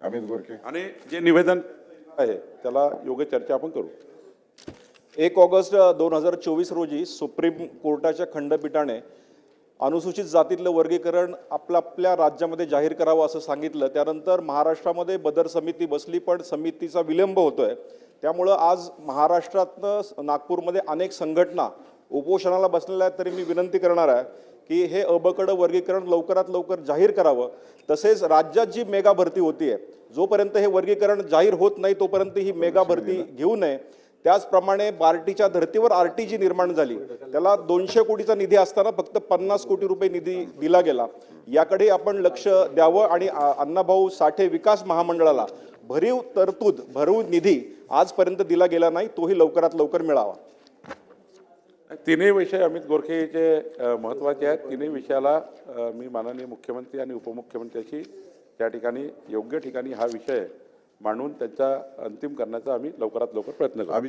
अमित गोरखे आणि जे निवेदन आहे त्याला योग्य चर्चा आपण करू। 1 ऑगस्ट 2024 रोजी सुप्रीम कोर्टाच्या खंडपीठाने अनुसूचित जातीतलं वर्गीकरण आपल्या राज्यामध्ये जाहीर करावं असं सांगितलं। त्यानंतर महाराष्ट्रामध्ये बदर समिती बसली, पण समितीचा विलंब होतोय। त्यामुळं आज महाराष्ट्रातनं नागपूरमध्ये अनेक संघटना उपोषणाला बसलेल्या आहेत। तरी मी विनंती करणार आहे की हे अबकडं वर्गीकरण लवकरात लवकर जाहीर करावं। तसेच राज्यात जी मेगा भरती होतीये, जोपर्यंत हे वर्गीकरण जाहीर होत नाही तोपर्यंत ही मेगा भरती घेऊ नये। त्याचप्रमाणे बार्टीच्या धर्तीवर आरटी जी निर्माण झाली त्याला 200 कोटीचा निधी असताना फक्त 50 कोटी रुपये निधी दिला गेला। याकडे आपण लक्ष द्यावं आणि अण्णाभाऊ साठे विकास महामंडळाला भरीव निधी आजपर्यंत दिला गेला नाही, तोही लवकरात लवकर मिळावा। तिन्ही विषय अमित गोरखेचे महत्त्वाचे आहेत। तिन्ही विषयाला मी माननीय मुख्यमंत्री आणि उपमुख्यमंत्र्यांशी त्या ठिकाणी योग्य ठिकाणी हा विषय मांडून त्याचा अंतिम करण्याचा आम्ही लवकरात लवकर प्रयत्न करू।